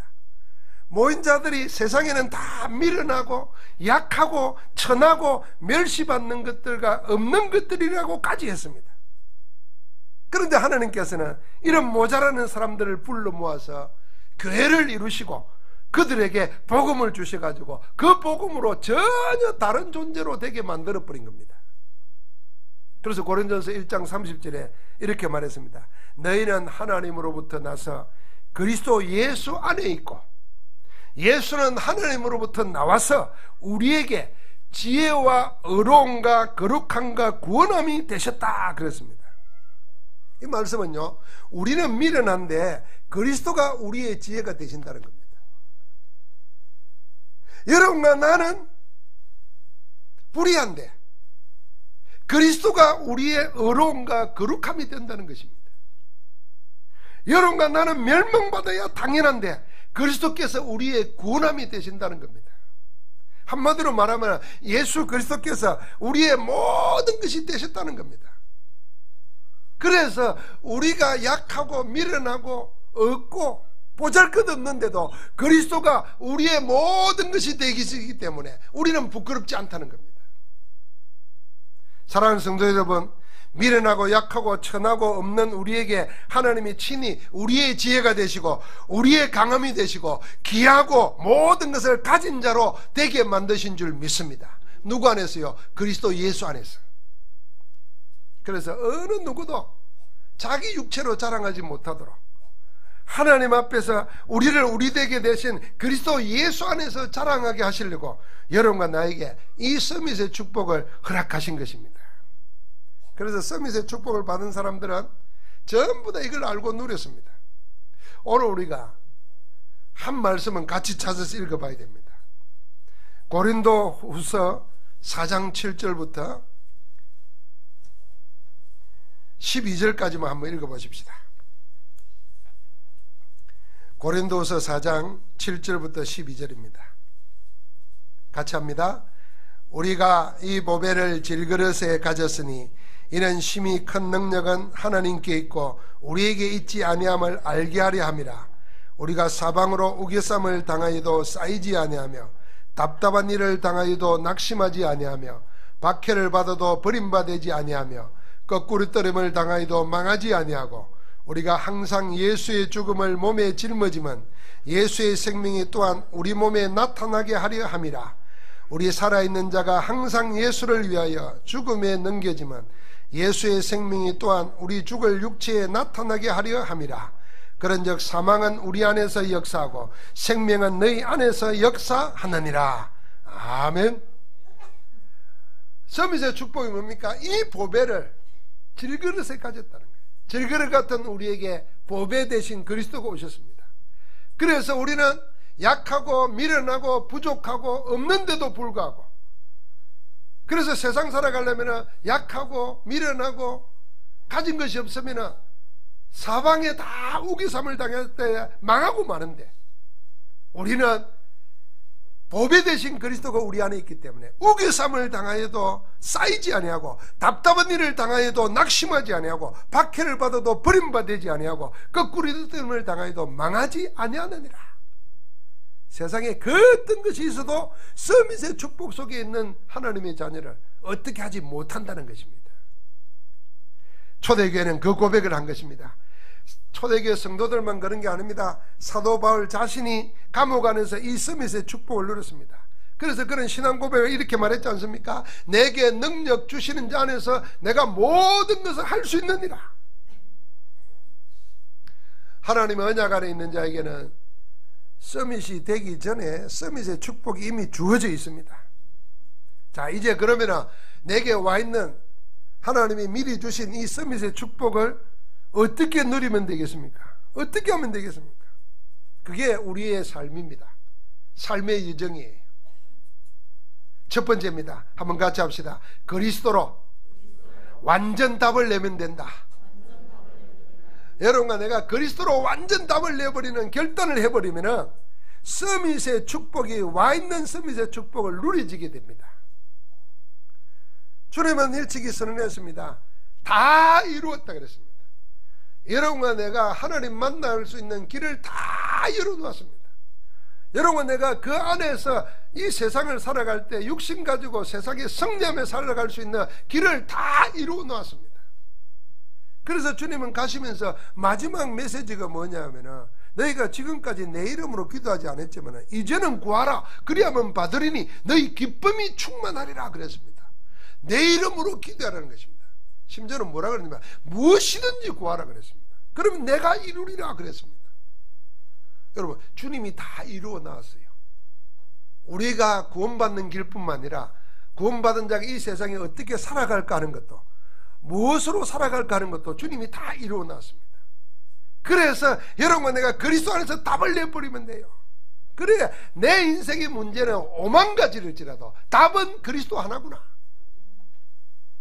모인 자들이 세상에는 다 미련하고 약하고 천하고 멸시받는 것들과 없는 것들이라고까지 했습니다. 그런데 하나님께서는 이런 모자라는 사람들을 불러 모아서 교회를 이루시고 그들에게 복음을 주셔가지고 그 복음으로 전혀 다른 존재로 되게 만들어버린 겁니다. 그래서 고린도전서 1장 30절에 이렇게 말했습니다. 너희는 하나님으로부터 나서 그리스도 예수 안에 있고 예수는 하나님으로부터 나와서 우리에게 지혜와 의로움과 거룩함과 구원함이 되셨다 그랬습니다. 이 말씀은요, 우리는 미련한데 그리스도가 우리의 지혜가 되신다는 겁니다. 여러분과 나는 불의한데 그리스도가 우리의 의로움과 거룩함이 된다는 것입니다. 여러분과 나는 멸망받아야 당연한데 그리스도께서 우리의 구원함이 되신다는 겁니다. 한마디로 말하면 예수 그리스도께서 우리의 모든 것이 되셨다는 겁니다. 그래서 우리가 약하고 미련하고 없고 보잘것없는데도 그리스도가 우리의 모든 것이 되시기 때문에 우리는 부끄럽지 않다는 겁니다. 사랑하는 성도 여러분, 미련하고 약하고 천하고 없는 우리에게 하나님이 친히 우리의 지혜가 되시고 우리의 강함이 되시고 귀하고 모든 것을 가진 자로 되게 만드신 줄 믿습니다. 누구 안에서요? 그리스도 예수 안에서. 그래서 어느 누구도 자기 육체로 자랑하지 못하도록 하나님 앞에서 우리를 우리 되게 되신 그리스도 예수 안에서 자랑하게 하시려고 여러분과 나에게 이 서밋의 축복을 허락하신 것입니다. 그래서 서밋의 축복을 받은 사람들은 전부 다 이걸 알고 누렸습니다. 오늘 우리가 한 말씀은 같이 찾아서 읽어봐야 됩니다. 고린도 후서 4장 7절부터 12절까지만 한번 읽어보십시다. 고린도후서 4장 7절부터 12절입니다. 같이 합니다. 우리가 이 보배를 질그릇에 가졌으니 이는 심히 큰 능력은 하나님께 있고 우리에게 있지 아니함을 알게 하려 함이라. 우리가 사방으로 우겨쌈을 당하여도 쌓이지 아니하며 답답한 일을 당하여도 낙심하지 아니하며 박해를 받아도 버림받지 아니하며 거꾸로 떨음을 당하여도 망하지 아니하고 우리가 항상 예수의 죽음을 몸에 짊어지면 예수의 생명이 또한 우리 몸에 나타나게 하려 함이라. 우리 살아있는 자가 항상 예수를 위하여 죽음에 넘겨지면 예수의 생명이 또한 우리 죽을 육체에 나타나게 하려 함이라. 그런즉 사망은 우리 안에서 역사하고 생명은 너희 안에서 역사하느니라. 아멘. 서밋의 축복이 뭡니까? 이 보배를 질그릇에 가졌다는 거예요. 질그릇 같은 우리에게 보배 대신 그리스도가 오셨습니다. 그래서 우리는 약하고 미련하고 부족하고 없는데도 불구하고 그래서 세상 살아가려면 약하고 미련하고 가진 것이 없으면 사방에 다 우기삼을 당할 때 망하고 마는데, 우리는 보배 되신 그리스도가 우리 안에 있기 때문에 우기삼을 당하여도 쌓이지 아니하고, 답답한 일을 당하여도 낙심하지 아니하고, 박해를 받아도 버림받지 아니하고, 거꾸리됨을 당하여도 망하지 아니하느니라. 세상에 그 어떤 것이 있어도 서밋의 축복 속에 있는 하나님의 자녀를 어떻게 하지 못한다는 것입니다. 초대교회는 그 고백을 한 것입니다. 초대교회 성도들만 그런 게 아닙니다. 사도 바울 자신이 감옥 안에서 이 서밋의 축복을 누렸습니다. 그래서 그런 신앙 고백을 이렇게 말했지 않습니까? 내게 능력 주시는 자 안에서 내가 모든 것을 할 수 있느니라. 하나님의 언약 안에 있는 자에게는 서밋이 되기 전에 서밋의 축복이 이미 주어져 있습니다. 자, 이제 그러면 내게 와 있는 하나님이 미리 주신 이 서밋의 축복을 어떻게 누리면 되겠습니까? 어떻게 하면 되겠습니까? 그게 우리의 삶입니다. 삶의 여정이에요. 첫 번째입니다. 한번 같이 합시다. 그리스도로 완전 답을 내면 된다. 여러분과 내가 그리스도로 완전 답을 내버리는 결단을 해버리면 서밋의 축복이, 와 있는 서밋의 축복을 누리지게 됩니다. 주님은 일찍이 선언했습니다. 다 이루었다 그랬습니다. 여러분과 내가 하나님 만날 수 있는 길을 다 열어놓았습니다. 여러분과 내가 그 안에서 이 세상을 살아갈 때 육신 가지고 세상에 승리하며 살아갈 수 있는 길을 다 이루어 놓았습니다. 그래서 주님은 가시면서 마지막 메시지가 뭐냐면, 너희가 지금까지 내 이름으로 기도하지 않았지만 이제는 구하라, 그리하면 받으리니 너희 기쁨이 충만하리라 그랬습니다. 내 이름으로 기도하라는 것입니다. 심지어는 뭐라 그러냐면 무엇이든지 구하라 그랬습니다. 그러면 내가 이루리라 그랬습니다. 여러분, 주님이 다 이루어 나왔어요. 우리가 구원받는 길뿐만 아니라 구원받은 자가 이 세상에 어떻게 살아갈까 하는 것도, 무엇으로 살아갈까 하는 것도 주님이 다 이루어 놨습니다. 그래서 여러분과 내가 그리스도 안에서 답을 내버리면 돼요. 그래, 내 인생의 문제는 5만 가지일지라도 답은 그리스도 하나구나.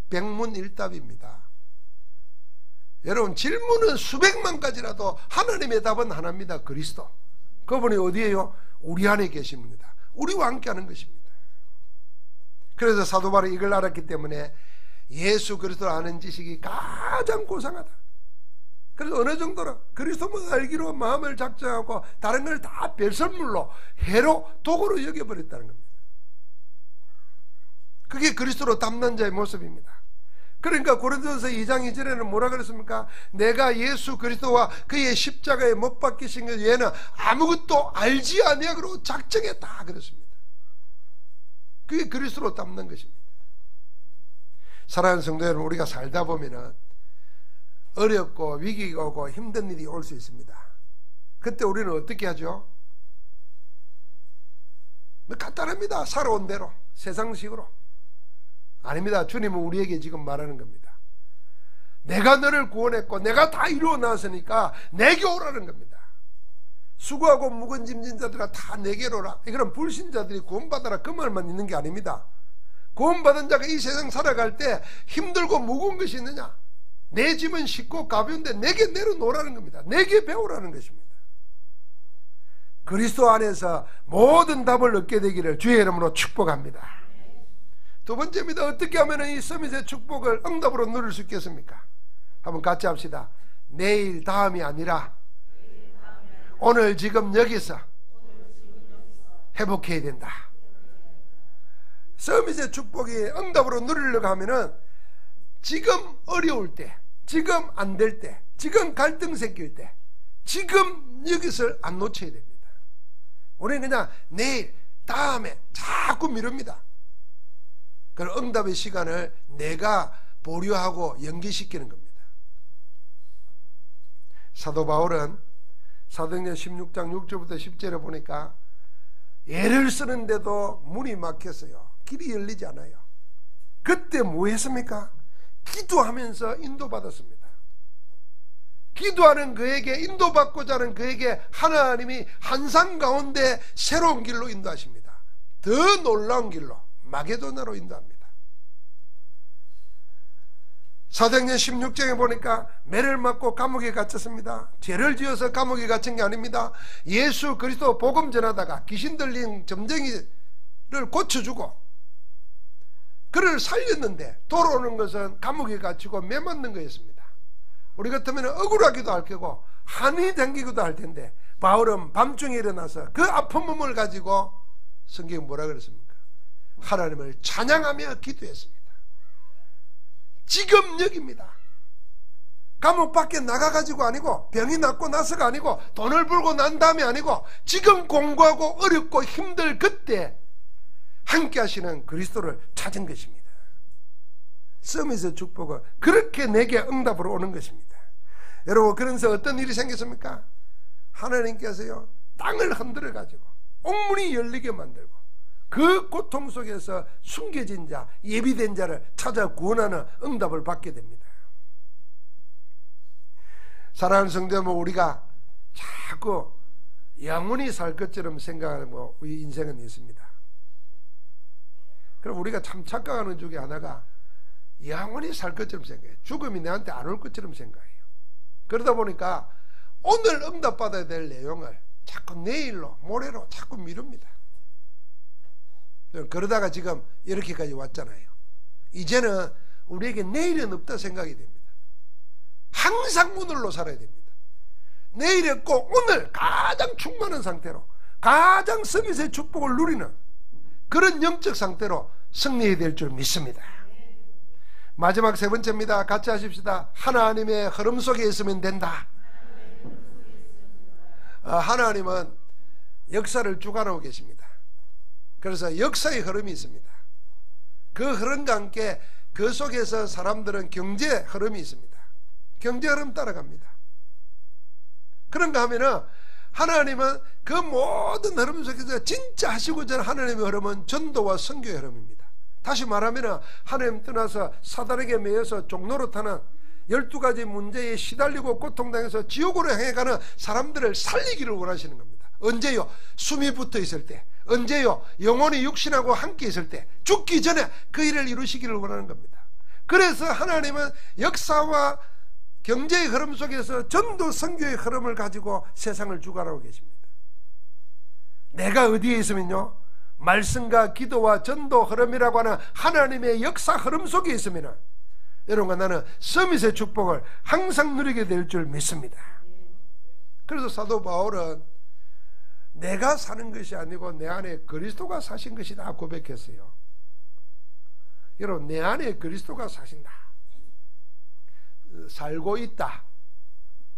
백문일답입니다. 여러분, 질문은 수백만 가지라도 하나님의 답은 하나입니다. 그리스도. 그분이 어디에요? 우리 안에 계십니다. 우리와 함께 하는 것입니다. 그래서 사도 바울이 이걸 알았기 때문에 예수 그리스도를 아는 지식이 가장 고상하다. 그래서 어느 정도로 그리스도만 알기로 마음을 작정하고 다른 걸 다 별설물로, 해로, 도구로 여겨버렸다는 겁니다. 그게 그리스도로 닮는 자의 모습입니다. 그러니까 고린도전서 2장 2절에는 뭐라 그랬습니까? 내가 예수 그리스도와 그의 십자가에 못 박히신 것 외에는 아무것도 알지 아니하기로 작정했다 그랬습니다. 그게 그리스도로 닮는 것입니다. 사랑하는 성도 여러분, 우리가 살다 보면은 어렵고 위기가 오고 힘든 일이 올 수 있습니다. 그때 우리는 어떻게 하죠? 간단합니다. 살아온 대로, 세상식으로. 아닙니다. 주님은 우리에게 지금 말하는 겁니다. 내가 너를 구원했고 내가 다 이루어 놨으니까 내게 오라는 겁니다. 수고하고 묵은 짐진 자들아 다 내게로 오라. 이거는 불신자들이 구원받아라 그 말만 있는 게 아닙니다. 구원받은 자가 이 세상 살아갈 때 힘들고 무거운 것이 있느냐? 내 짐은 쉽고 가벼운데 내게 내려놓으라는 겁니다. 내게 배우라는 것입니다. 그리스도 안에서 모든 답을 얻게 되기를 주의 이름으로 축복합니다. 두 번째입니다. 어떻게 하면 이 서밋의 축복을 응답으로 누릴 수 있겠습니까? 한번 같이 합시다. 내일 다음이 아니라 오늘 지금 여기서 회복해야 된다. 서밋의 축복이 응답으로 누리려고 하면은 지금 어려울 때, 지금 안 될 때, 지금 갈등 생길 때, 지금 여기서 안 놓쳐야 됩니다. 우리는 그냥 내일, 다음에 자꾸 미룹니다. 그럼 응답의 시간을 내가 보류하고 연기시키는 겁니다. 사도 바울은 사도행전 16장 6절부터 10절에 보니까 애를 쓰는데도 문이 막혔어요. 길이 열리지 않아요. 그때 뭐 했습니까? 기도하면서 인도받았습니다. 기도하는 그에게, 인도받고자 하는 그에게 하나님이 환상 가운데 새로운 길로 인도하십니다. 더 놀라운 길로, 마게도나로 인도합니다. 사도행전 16장에 보니까 매를 맞고 감옥에 갇혔습니다. 죄를 지어서 감옥에 갇힌 게 아닙니다. 예수 그리스도 복음 전하다가 귀신 들린 점쟁이를 고쳐주고 그를 살렸는데 돌아오는 것은 감옥에 갇히고 매 맞는 거였습니다. 우리 같으면 억울하기도 할 거고 한이 당기기도 할 텐데 바울은 밤중에 일어나서 그 아픈 몸을 가지고 성경에 뭐라 그랬습니까? 하나님을 찬양하며 기도했습니다. 지금 여기입니다. 감옥 밖에 나가가지고 아니고 병이 낫고 나서가 아니고 돈을 벌고 난 다음에 아니고 지금 공부하고 어렵고 힘들 그때 함께 하시는 그리스도를 찾은 것입니다. 서밋의 축복은 그렇게 내게 응답으로 오는 것입니다. 여러분, 그래서 어떤 일이 생겼습니까? 하나님께서요 땅을 흔들어 가지고 옥문이 열리게 만들고 그 고통 속에서 숨겨진 자, 예비된 자를 찾아 구원하는 응답을 받게 됩니다. 사랑하는 성도 여러분, 우리가 자꾸 영원히 살 것처럼 생각하는 우리 인생은 있습니다. 그럼 우리가 참 착각하는 중에 하나가 영원히 살 것처럼 생각해요. 죽음이 내한테 안 올 것처럼 생각해요. 그러다 보니까 오늘 응답받아야 될 내용을 자꾸 내일로 모레로 자꾸 미룹니다. 그러다가 지금 이렇게까지 왔잖아요. 이제는 우리에게 내일은 없다 생각이 됩니다. 항상 오늘로 살아야 됩니다. 내일에 꼭 오늘 가장 충만한 상태로 가장 서밋의 축복을 누리는 그런 영적 상태로 승리해야 될 줄 믿습니다. 마지막 세 번째입니다. 같이 하십시다. 하나님의 흐름 속에 있으면 된다. 하나님은 역사를 주관하고 계십니다. 그래서 역사의 흐름이 있습니다. 그 흐름과 함께 그 속에서 사람들은 경제 흐름이 있습니다. 경제 흐름 따라갑니다. 그런가 하면은 하나님은 그 모든 흐름 속에서 진짜 하시고자 하는 하나님의 흐름은 전도와 선교의 흐름입니다. 다시 말하면 하나님 떠나서 사단에게 매여서 종노릇하는 12가지 문제에 시달리고 고통당해서 지옥으로 향해가는 사람들을 살리기를 원하시는 겁니다. 언제요? 숨이 붙어 있을 때. 언제요? 영혼이 육신하고 함께 있을 때. 죽기 전에 그 일을 이루시기를 원하는 겁니다. 그래서 하나님은 역사와 경제의 흐름 속에서 전도 선교의 흐름을 가지고 세상을 주관하고 계십니다. 내가 어디에 있으면요, 말씀과 기도와 전도 흐름이라고 하는 하나님의 역사 흐름 속에 있으면 여러분과 나는 서밋의 축복을 항상 누리게 될 줄 믿습니다. 그래서 사도 바울은 내가 사는 것이 아니고 내 안에 그리스도가 사신 것이다 고백했어요. 여러분, 내 안에 그리스도가 사신다, 살고 있다,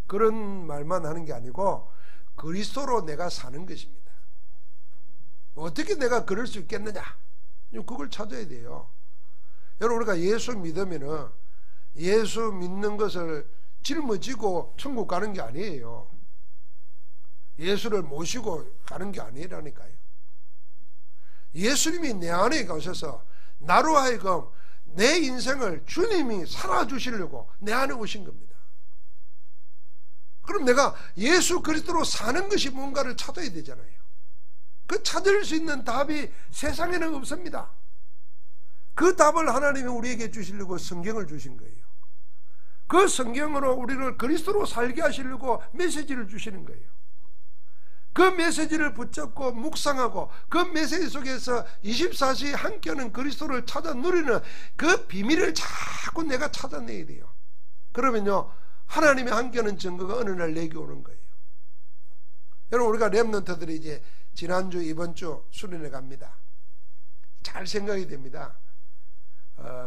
그런 말만 하는 게 아니고 그리스도로 내가 사는 것입니다. 어떻게 내가 그럴 수 있겠느냐? 그걸 찾아야 돼요. 여러분, 우리가 예수 믿으면은 예수 믿는 것을 짊어지고 천국 가는 게 아니에요. 예수를 모시고 가는 게 아니라니까요. 예수님이 내 안에 가셔서 나로 하여금 내 인생을 주님이 살아주시려고 내 안에 오신 겁니다. 그럼 내가 예수 그리스도로 사는 것이 뭔가를 찾아야 되잖아요. 그 찾을 수 있는 답이 세상에는 없습니다. 그 답을 하나님이 우리에게 주시려고 성경을 주신 거예요. 그 성경으로 우리를 그리스도로 살게 하시려고 메시지를 주시는 거예요. 그 메시지를 붙잡고 묵상하고 그 메시지 속에서 24시 함께하는 그리스도를 찾아 누리는 그 비밀을 자꾸 내가 찾아내야 돼요. 그러면요, 하나님의 함께하는 증거가 어느 날 내게 오는 거예요. 여러분, 우리가 렘넌트들이 이제 지난주 이번 주 수련회 갑니다. 잘 생각이 됩니다.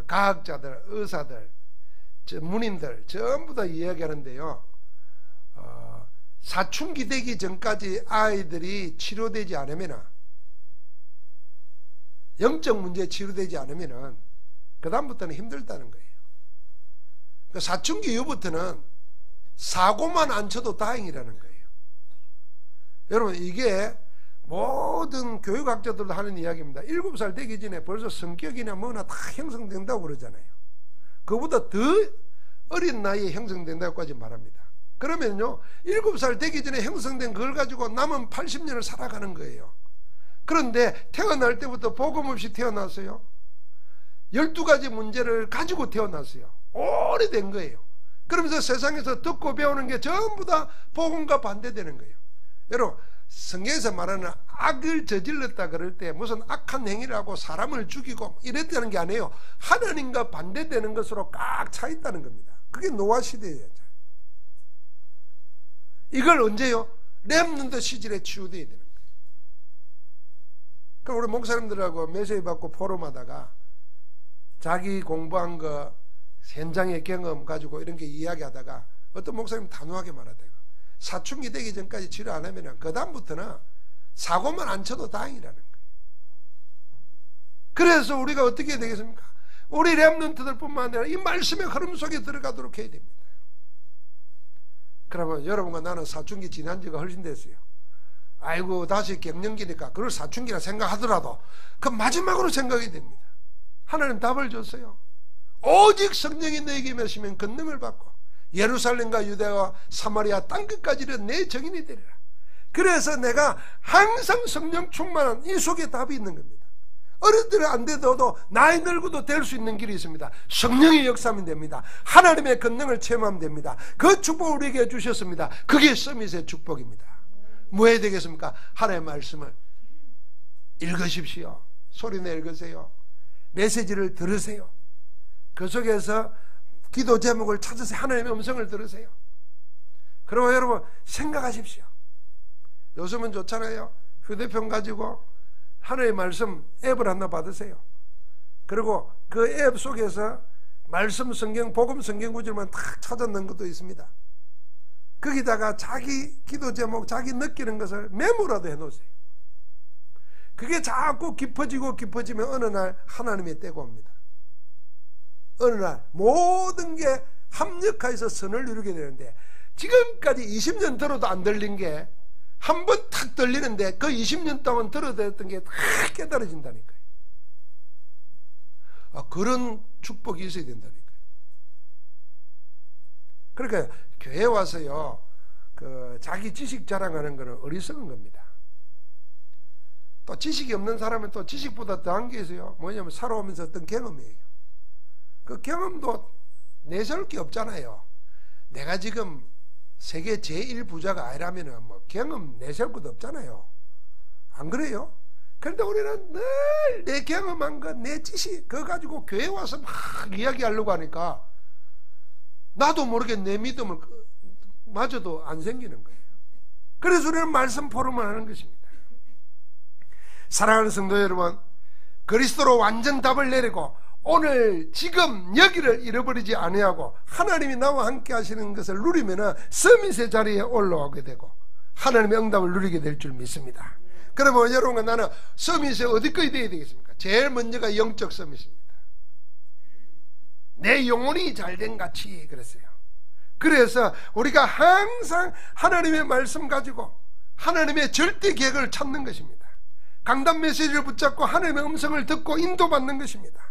과학자들, 의사들, 전문인들 전부 다 이야기하는데요, 사춘기 되기 전까지 아이들이 치료되지 않으면, 영적 문제 치료되지 않으면 그 다음부터는 힘들다는 거예요. 사춘기 이후부터는 사고만 안 쳐도 다행이라는 거예요. 여러분, 이게 모든 교육학자들도 하는 이야기입니다. 7살 되기 전에 벌써 성격이나 뭐나 다 형성된다고 그러잖아요. 그보다 더 어린 나이에 형성된다고까지 말합니다. 그러면요, 7살 되기 전에 형성된 그걸 가지고 남은 80년을 살아가는 거예요. 그런데 태어날 때부터 복음 없이 태어났어요. 12가지 문제를 가지고 태어났어요. 오래된 거예요. 그러면서 세상에서 듣고 배우는 게 전부 다 복음과 반대되는 거예요. 여러분, 성경에서 말하는 악을 저질렀다 그럴 때 무슨 악한 행위를 하고 사람을 죽이고 이랬다는 게 아니에요. 하나님과 반대되는 것으로 꽉 차 있다는 겁니다. 그게 노아 시대예요. 이걸 언제요? 렘넌트 시절에 치유되어야 되는 거예요. 그럼 우리 목사님들하고 메시지 받고 포럼하다가 자기 공부한 거 현장의 경험 가지고 이런 게 이야기하다가 어떤 목사님 단호하게 말하대요. 사춘기 되기 전까지 치료 안 하면 그 다음부터는 사고만 안 쳐도 다행이라는 거예요. 그래서 우리가 어떻게 해야 되겠습니까? 우리 렘넌트들 뿐만 아니라 이 말씀의 흐름 속에 들어가도록 해야 됩니다. 그러면 여러분과 나는 사춘기 지난 지가 훨씬 됐어요. 아이고 다시 갱년기니까 그걸 사춘기라 생각하더라도 그 마지막으로 생각이 됩니다. 하나님 답을 줬어요. 오직 성령이 너에게 임하시면 권능을 받고 예루살렘과 유대와 사마리아 땅끝까지 이르는 내 증인이 되리라. 그래서 내가 항상 성령 충만한 이 속에 답이 있는 겁니다. 어른들은 안 돼도 나이 늙어도 될 수 있는 길이 있습니다. 성령의 역사하면 됩니다. 하나님의 권능을 체험하면 됩니다. 그 축복을 우리에게 주셨습니다. 그게 서밋의 축복입니다. 뭐 해야 되겠습니까? 하나님의 말씀을 읽으십시오. 소리내 읽으세요. 메시지를 들으세요. 그 속에서 기도 제목을 찾으세요. 하나님의 음성을 들으세요. 그리고 여러분 생각하십시오. 요즘은 좋잖아요. 휴대폰 가지고 하나님의 말씀 앱을 하나 받으세요. 그리고 그 앱 속에서 말씀 성경 복음 성경 구절만 탁 찾아 넣은 것도 있습니다. 거기다가 자기 기도 제목 자기 느끼는 것을 메모라도 해놓으세요. 그게 자꾸 깊어지고 깊어지면 어느 날 하나님의 때가 옵니다. 어느 날 모든 게 합력해서 선을 이루게 되는데 지금까지 20년 들어도 안 들린 게 한 번 탁 들리는데 그 20년 동안 들어댔던 게 다 깨달아진다니까요. 그런 축복이 있어야 된다니까요. 그러니까 교회 와서요 자기 지식 자랑하는 거는 어리석은 겁니다. 또 지식이 없는 사람은 또 지식보다 더한 게 있어요. 뭐냐면 살아오면서 어떤 경험이에요. 그 경험도 내세울 게 없잖아요. 내가 지금 세계 제1부자가 아니라면 뭐 경험 내세울 것도 없잖아요. 안 그래요? 그런데 우리는 늘 내 경험한 것, 내 지식 그거 가지고 교회 와서 막 이야기하려고 하니까 나도 모르게 내 믿음을 마저도 안 생기는 거예요. 그래서 우리는 말씀 포럼을 하는 것입니다. 사랑하는 성도 여러분, 그리스도로 완전 답을 내리고 오늘 지금 여기를 잃어버리지 아니하고 하나님이 나와 함께 하시는 것을 누리면은 서밋의 자리에 올라오게 되고 하나님의 응답을 누리게 될 줄 믿습니다. 그러면 여러분과 나는 서밋에 어디까지 되어야 되겠습니까? 제일 먼저가 영적 서밋입니다. 내 영혼이 잘된 같이 그랬어요. 그래서 우리가 항상 하나님의 말씀 가지고 하나님의 절대 계획을 찾는 것입니다. 강단 메시지를 붙잡고 하나님의 음성을 듣고 인도받는 것입니다.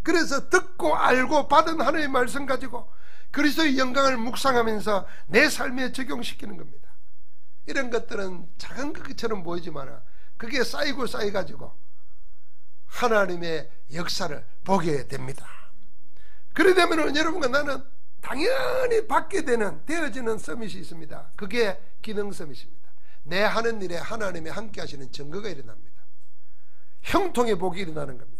그래서 듣고 알고 받은 하나님의 말씀 가지고 그리스도의 영광을 묵상하면서 내 삶에 적용시키는 겁니다. 이런 것들은 작은 것처럼 보이지만 그게 쌓이고 쌓여가지고 하나님의 역사를 보게 됩니다. 그래 되면 여러분과 나는 당연히 받게 되는 되어지는 서밋이 있습니다. 그게 기능 서밋입니다. 내 하는 일에 하나님의 함께 하시는 증거가 일어납니다. 형통의 복이 일어나는 겁니다.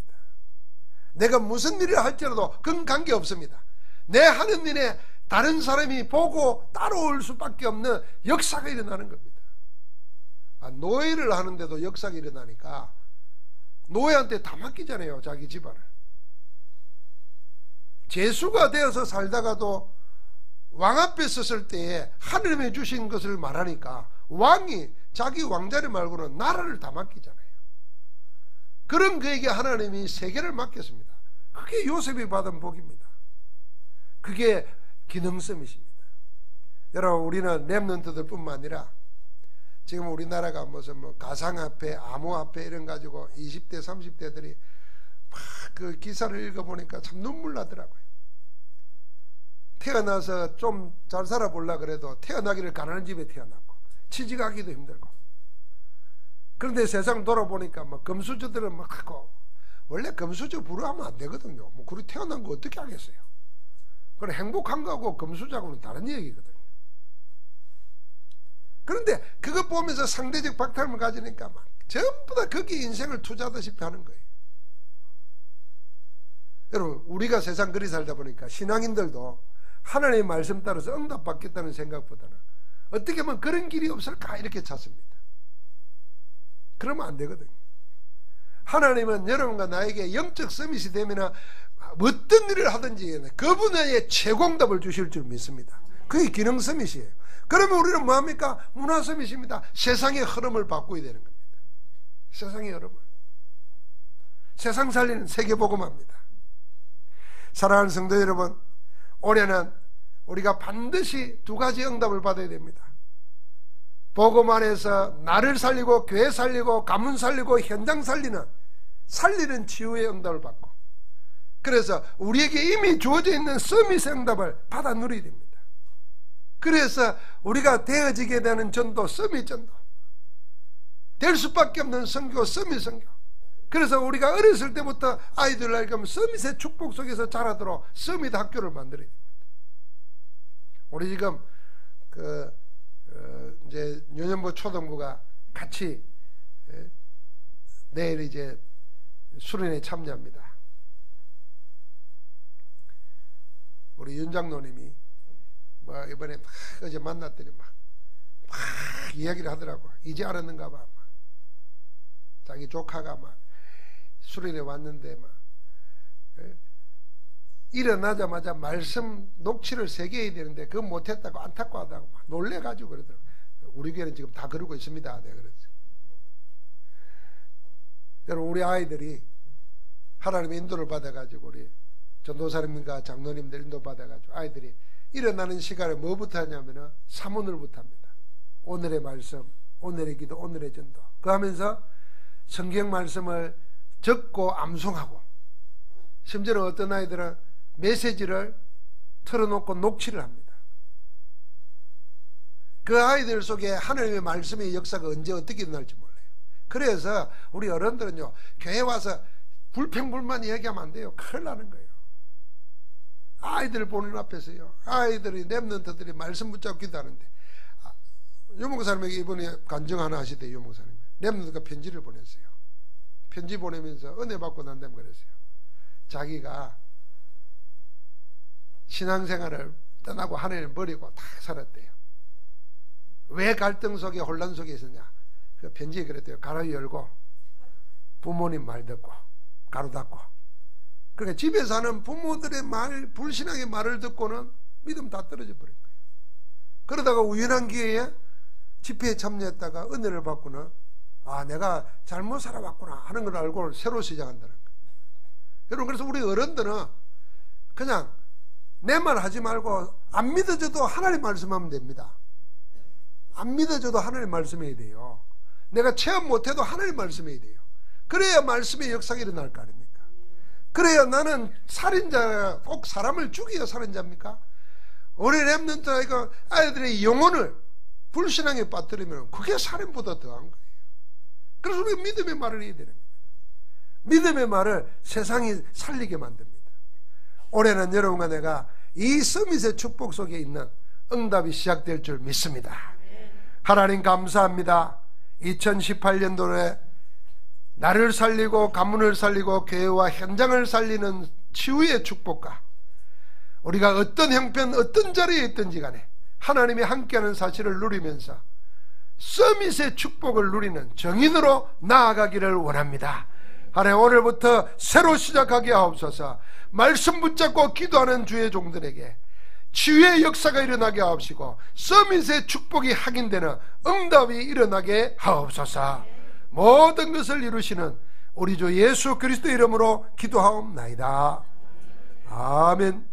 내가 무슨 일을 할지라도 그건 관계없습니다. 내 하는 일에 다른 사람이 보고 따라올 수밖에 없는 역사가 일어나는 겁니다. 노예를 하는데도 역사가 일어나니까 노예한테 다 맡기잖아요. 자기 집안을. 제수가 되어서 살다가도 왕 앞에 섰을 때에 하느님이 주신 것을 말하니까 왕이 자기 왕자리 말고는 나라를 다 맡기잖아요. 그런 그에게 하나님이 세계를 맡겼습니다. 그게 요셉이 받은 복입니다. 그게 기능성이십니다. 여러분, 우리는 렘넌트들 뿐만 아니라 지금 우리나라가 무슨 뭐 가상화폐, 암호화폐 이런 가지고 20대, 30대들이 막 그 기사를 읽어보니까 참 눈물 나더라고요. 태어나서 좀 잘 살아보려고 그래도 태어나기를 가난한 집에 태어났고 취직하기도 힘들고, 그런데 세상 돌아보니까 막 금수저들은 막 하고, 원래 금수저 부러하면 안 되거든요. 뭐 그리 태어난 거 어떻게 하겠어요. 그건 행복한 거하고 금수저하고는 다른 얘기거든요. 그런데 그거 보면서 상대적 박탈감을 가지니까 막 전부 다 거기에 인생을 투자하듯이 하는 거예요. 여러분, 우리가 세상 그리 살다 보니까 신앙인들도 하나님의 말씀 따라서 응답받겠다는 생각보다는 어떻게 하면 그런 길이 없을까 이렇게 찾습니다. 그러면 안 되거든요. 하나님은 여러분과 나에게 영적 서밋이 되면 어떤 일을 하든지 그 분야에 최고응답을 주실 줄 믿습니다. 그게 기능 서밋이에요. 그러면 우리는 뭐합니까? 문화 서밋입니다. 세상의 흐름을 바꾸어야 되는 겁니다. 세상의 흐름을. 세상 살리는 세계복음화입니다. 사랑하는 성도 여러분, 올해는 우리가 반드시 두 가지 응답을 받아야 됩니다. 복음 안에서 나를 살리고 교회 살리고 가문 살리고 현장 살리는 치유의 응답을 받고, 그래서 우리에게 이미 주어져 있는 서밋의 응답을 받아 누려야 됩니다. 그래서 우리가 되어지게 되는 전도, 서밋 전도, 될 수밖에 없는 선교, 서밋 선교. 그래서 우리가 어렸을 때부터 아이들 나이가 서밋의 축복 속에서 자라도록 서밋 학교를 만들어야 됩니다. 우리 지금 이제 유년부 초등부가 같이 내일 이제 수련회에 참여합니다. 우리 윤 장로님이 뭐 이번에 막 어제 만났더니 막 이야기를 하더라고. 이제 알았는가 봐. 막. 자기 조카가 막 수련회 왔는데 막 일어나자마자 말씀 녹취를 3개 해야 되는데 그거 못했다고 안타까워하다고 막 놀래가지고 그러더라고. 우리 교회는 지금 다 그러고 있습니다. 내가 그랬어요. 여러분, 우리 아이들이 하나님의 인도를 받아가지고 우리 전도사님과 장로님들 인도 받아가지고 아이들이 일어나는 시간에 뭐부터 하냐면은 사문을부터 합니다. 오늘의 말씀, 오늘의 기도, 오늘의 전도. 그 하면서 성경 말씀을 적고 암송하고, 심지어는 어떤 아이들은 메시지를 틀어놓고 녹취를 합니다. 그 아이들 속에 하나님의 말씀의 역사가 언제 어떻게 일어날지 몰라요. 그래서 우리 어른들은요, 교회 와서 불평불만 얘기하면 안 돼요. 큰일 나는 거예요. 아이들 보는 앞에서요, 아이들이 렘넌트들이 말씀 붙잡고 기도하는데, 유목사님에게 이번에 간증 하나 하시대요. 유목사님 렘넌트가 편지를 보냈어요. 편지 보내면서 은혜 받고 난 다음에 그랬어요. 자기가 신앙생활을 떠나고 하나님을 버리고 다 살았대요. 왜 갈등 속에 혼란 속에 있었냐, 그 편지에 그랬대요. 가로 열고 부모님 말 듣고 가로 닫고. 그러니까 집에 사는 부모들의 말, 불신앙의 말을 듣고는 믿음 다 떨어져 버린 거예요. 그러다가 우연한 기회에 집회에 참여했다가 은혜를 받고는 내가 잘못 살아왔구나 하는 걸 알고 새로 시작한다는 거예요. 여러분, 그래서 우리 어른들은 그냥 내 말 하지 말고 안 믿어져도 하나님 말씀하면 됩니다. 안 믿어져도 하나님 말씀해야 돼요. 내가 체험 못해도 하나님 말씀해야 돼요. 그래야 말씀의 역사가 일어날 거 아닙니까? 그래야 나는 살인자가 꼭 사람을 죽여야 살인자입니까? 우리 렘넌트 아이들의 영혼을 불신앙에 빠뜨리면 그게 살인보다 더한 거예요. 그래서 우리가 믿음의 말을 해야 되는 겁니다. 믿음의 말을 세상이 살리게 만듭니다. 올해는 여러분과 내가 이 서밋의 축복 속에 있는 응답이 시작될 줄 믿습니다. 하나님 감사합니다. 2018년도에 나를 살리고 가문을 살리고 교회와 현장을 살리는 치유의 축복과 우리가 어떤 형편 어떤 자리에 있든지 간에 하나님이 함께하는 사실을 누리면서 서밋의 축복을 누리는 정인으로 나아가기를 원합니다. 하나님, 오늘부터 새로 시작하게 하옵소서. 말씀 붙잡고 기도하는 주의 종들에게 치유의 역사가 일어나게 하옵시고 서밋의 축복이 확인되는 응답이 일어나게 하옵소서. 모든 것을 이루시는 우리 주 예수 그리스도 이름으로 기도하옵나이다. 아멘.